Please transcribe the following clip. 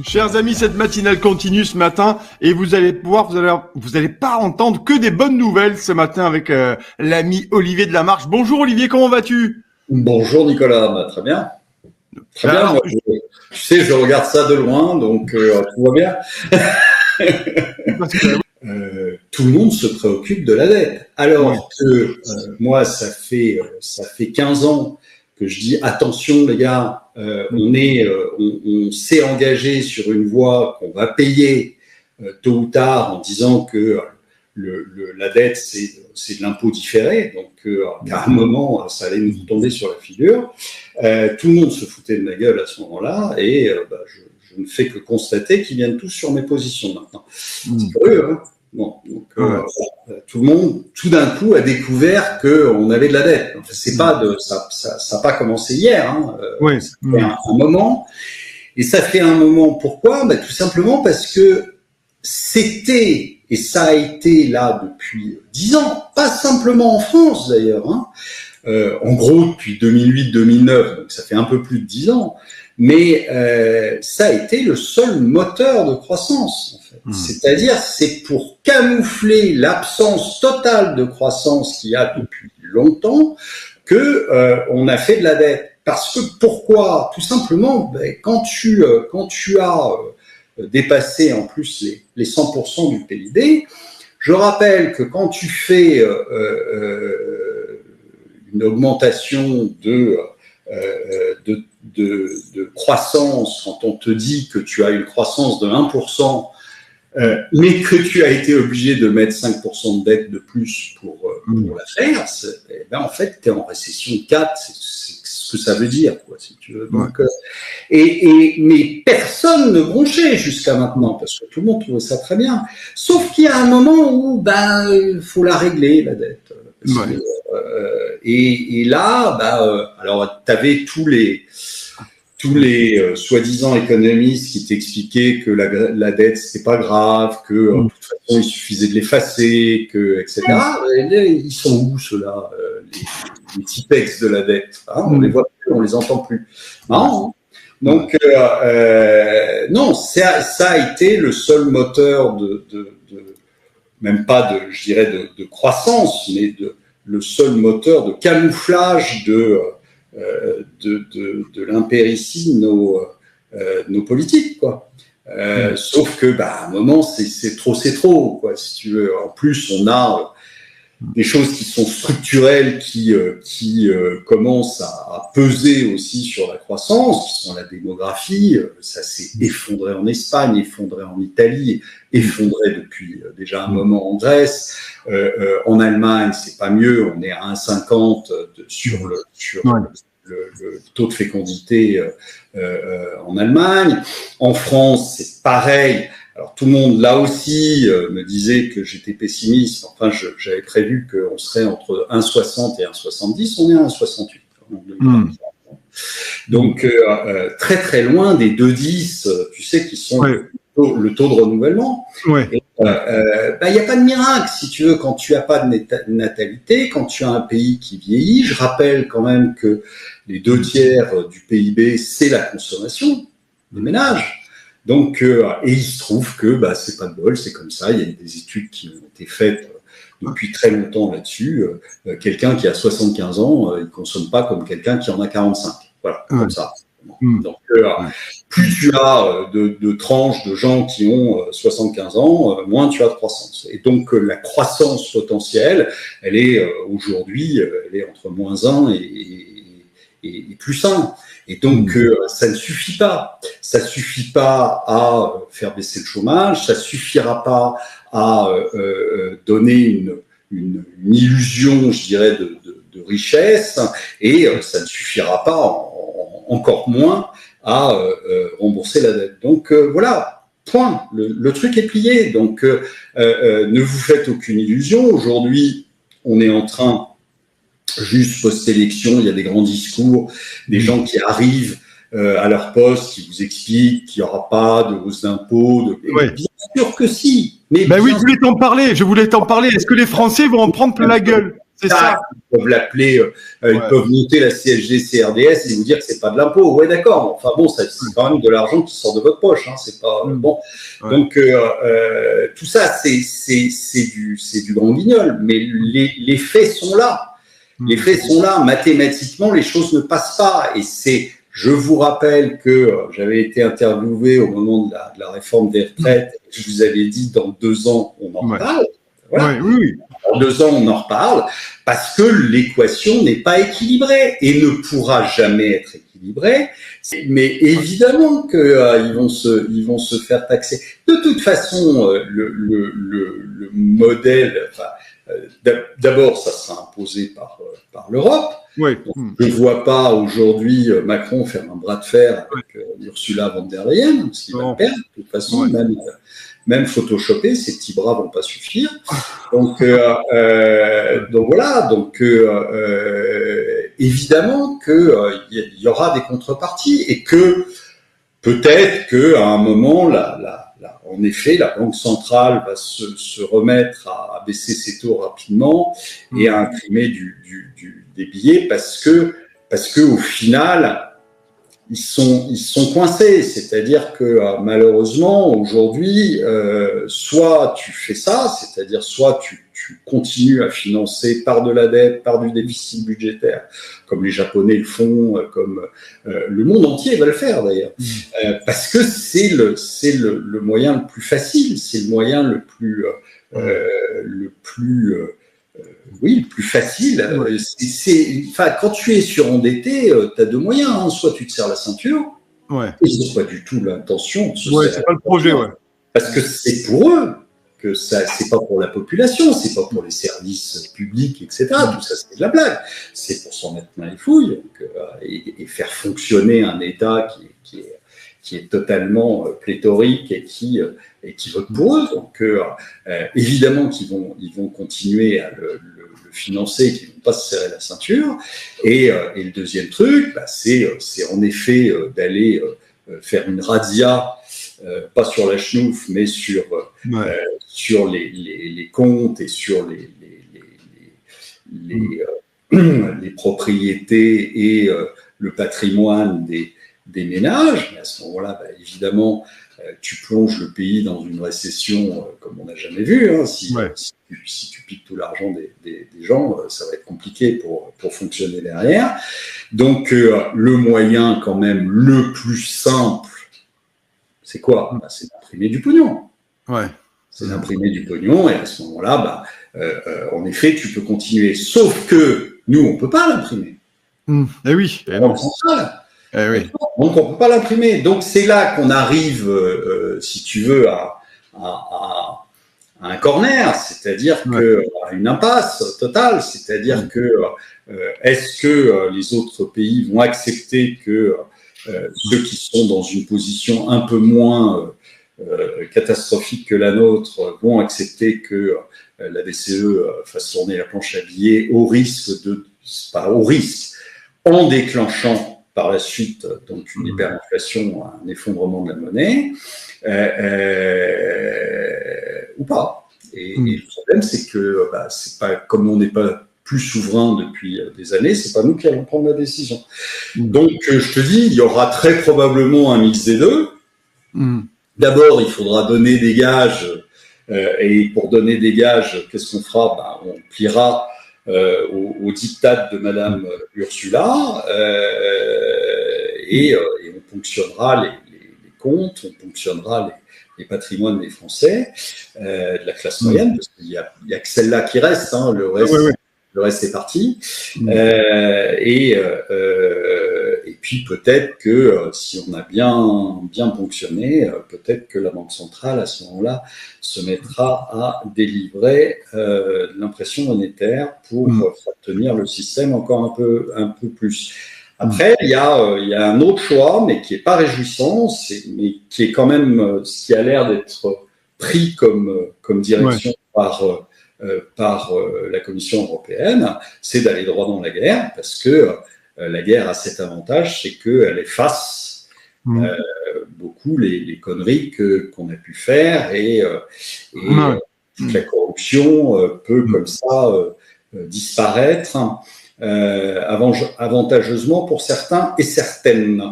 Chers amis, cette matinale continue ce matin et vous allez pas entendre que des bonnes nouvelles ce matin avec l'ami Olivier de la Marche. Bonjour Olivier, comment vas-tu? Bonjour Nicolas, très bien. Très bien, Alors, moi, tu sais, je regarde ça de loin, donc tout va bien. parce que, Tout le monde se préoccupe de la dette. Alors que moi, ça fait 15 ans que je dis attention les gars, on s'est engagé sur une voie qu'on va payer tôt ou tard en disant que la dette c'est de l'impôt différé, donc qu'à un moment ça allait nous tomber sur la figure. Tout le monde se foutait de ma gueule à ce moment-là et je ne fais que constater qu'ils viennent tous sur mes positions maintenant. C'est curieux, hein. Bon, donc tout le monde, tout d'un coup, a découvert qu'on avait de la dette. Enfin, c'est pas ça n'a pas commencé hier. Hein. Ça fait un moment. Et ça fait un moment. Pourquoi ? Tout simplement parce que c'était et ça a été là depuis 10 ans, pas simplement en France d'ailleurs. Hein. En gros, depuis 2008-2009, donc ça fait un peu plus de 10 ans. Mais ça a été le seul moteur de croissance, en fait. C'est-à-dire, c'est pour camoufler l'absence totale de croissance qu'il y a depuis longtemps que on a fait de la dette. Parce que pourquoi ? Tout simplement, quand tu as dépassé en plus les 100% du PIB, je rappelle que quand tu fais une augmentation de croissance, quand on te dit que tu as une croissance de 1%, mais que tu as été obligé de mettre 5% de dette de plus pour la faire, en fait, tu es en récession 4, c'est ce que ça veut dire, quoi, si tu veux. Donc, mais personne ne bronchait jusqu'à maintenant, parce que tout le monde trouvait ça très bien. Sauf qu'il y a un moment où il faut la régler, la dette. Et là, alors tu avais tous les soi-disant économistes qui t'expliquaient que la dette c'était pas grave, que de toute façon il suffisait de l'effacer, que etc. Et ils sont où ceux-là, les typex de la dette, hein, on les voit plus, on les entend plus. Non. Donc non, ça a été le seul moteur de même pas de croissance, mais le seul moteur de camouflage de l'impéritie de nos politiques, quoi. Sauf que, à un moment, c'est trop, quoi, si tu veux. En plus, on a des choses qui sont structurelles, qui commencent à peser aussi sur la croissance, qui sont la démographie. Ça s'est effondré en Espagne, effondré en Italie, effondré depuis déjà un moment en Grèce. En Allemagne, c'est pas mieux. On est à 1,50 sur le taux de fécondité en Allemagne. En France, c'est pareil. Alors tout le monde, là aussi, me disait que j'étais pessimiste. Enfin, j'avais prévu qu'on serait entre 1,60 et 1,70. On est à 1,68. Donc, très très loin des 2,10, tu sais, qui sont le taux de renouvellement. Et il n'y a pas de miracle, si tu veux, quand tu n'as pas de natalité, quand tu as un pays qui vieillit. Je rappelle quand même que les 2/3 du PIB, c'est la consommation des ménages. Donc, et il se trouve que c'est pas de bol, c'est comme ça. Il y a des études qui ont été faites depuis très longtemps là-dessus. Quelqu'un qui a 75 ans, il consomme pas comme quelqu'un qui en a 45. Voilà, comme ça. Donc, plus tu as de tranches de gens qui ont 75 ans, moins tu as de croissance. Et donc, la croissance potentielle, elle est aujourd'hui, elle est entre -1 et +1. Et donc, ça ne suffit pas. Ça suffit pas à faire baisser le chômage, ça suffira pas à donner une illusion, je dirais, de richesse, et ça ne suffira pas, encore moins, à rembourser la dette. Donc, voilà, point. Le truc est plié. Donc, ne vous faites aucune illusion. Aujourd'hui, on est en train, juste post-élection, il y a des grands discours, des gens qui arrivent à leur poste, qui vous expliquent qu'il n'y aura pas de hausse d'impôts. Bien sûr que si. Mais oui, je voulais t'en parler. Est-ce que les Français vont en prendre plein la gueule ? C'est ça. Ils peuvent l'appeler, ils peuvent monter la CSG, CRDS et vous dire que c'est pas de l'impôt. Ouais, d'accord. Enfin bon, c'est quand même de l'argent qui sort de votre poche. Hein. C'est pas bon. Ouais. Donc tout ça, c'est du grand guignol. Mais les faits sont là. Les faits sont là. Mathématiquement, les choses ne passent pas. Et je vous rappelle que j'avais été interviewé au moment de la réforme des retraites. Je vous avais dit, dans 2 ans, on en parle. Voilà. Oui. Dans 2 ans, on en reparle parce que l'équation n'est pas équilibrée et ne pourra jamais être équilibrée. Mais évidemment qu'ils vont se faire taxer. De toute façon, le modèle, d'abord, ça sera imposé par l'Europe. Oui. Je ne vois pas aujourd'hui Macron faire un bras de fer avec Ursula von der Leyen, parce qu'il va le perdre. De toute façon, même photoshopper, ces petits bras vont pas suffire. Donc voilà. Donc évidemment qu'il y aura des contreparties et que peut-être qu'à un moment, en effet, la Banque centrale va se remettre à baisser ses taux rapidement et à imprimer des billets parce que au final, ils sont coincés. C'est-à-dire que malheureusement, aujourd'hui, soit tu fais ça, c'est-à-dire soit tu continues à financer par de la dette, par du déficit budgétaire, comme les Japonais le font, comme le monde entier va le faire d'ailleurs, parce que c'est le moyen le plus facile, c'est le moyen le plus facile. Quand tu es surendetté, tu as 2 moyens. Hein. Soit tu te serres la ceinture, et c'est pas du tout l'intention. C'est pas le projet, parce que c'est pour eux. Que ça, c'est pas pour la population, c'est pas pour les services publics, etc. Tout ça, c'est de la blague. C'est pour s'en mettre plein les fouilles et faire fonctionner un État qui est totalement pléthorique et qui vote pour eux. Donc, évidemment qu'ils vont continuer à le financer, qu'ils vont pas se serrer la ceinture. Et le deuxième truc, c'est en effet d'aller faire une razzia. Pas sur la chenouf, mais sur les comptes et sur les propriétés et le patrimoine des ménages. Mais à ce moment-là, évidemment, tu plonges le pays dans une récession comme on n'a jamais vu. Hein. Si tu piques tout l'argent des gens, ça va être compliqué pour fonctionner derrière. Donc, le moyen quand même le plus simple, c'est quoi ? C'est d'imprimer du pognon. C'est d'imprimer du pognon et à ce moment-là, en effet, tu peux continuer. Sauf que nous, on ne peut pas l'imprimer. Eh oui. Donc, on ne peut pas l'imprimer. Donc, c'est là qu'on arrive, si tu veux, à un corner, c'est-à-dire à une impasse totale. C'est-à-dire que est-ce que les autres pays vont accepter que ceux qui sont dans une position un peu moins catastrophique que la nôtre vont accepter que la BCE fasse tourner la planche à billets en déclenchant par la suite donc une hyperinflation, un effondrement de la monnaie, ou pas. Et le problème, c'est que c'est pas comme on n'est pas plus souverain depuis des années, c'est pas nous qui allons prendre la décision. Donc, je te dis, il y aura très probablement un mix des deux. D'abord, il faudra donner des gages, et pour donner des gages, qu'est-ce qu'on fera ? On pliera au diktat de Madame Ursula, et on ponctionnera les comptes, on ponctionnera les patrimoines des Français, de la classe moyenne, parce qu'il y a que celle-là qui reste, hein, le reste. Le reste est parti. Et puis peut-être que si on a bien fonctionné, peut-être que la Banque centrale, à ce moment-là, se mettra à délivrer l'impression monétaire pour faire tenir le système encore un peu plus. Après, il y a un autre choix, mais qui n'est pas réjouissant, mais qui est quand même ce qui a l'air d'être pris comme direction par la Commission européenne, c'est d'aller droit dans la guerre, parce que la guerre a cet avantage, c'est qu'elle efface beaucoup les conneries qu'on a pu faire et toute la corruption peut comme ça disparaître avantageusement pour certains et certaines.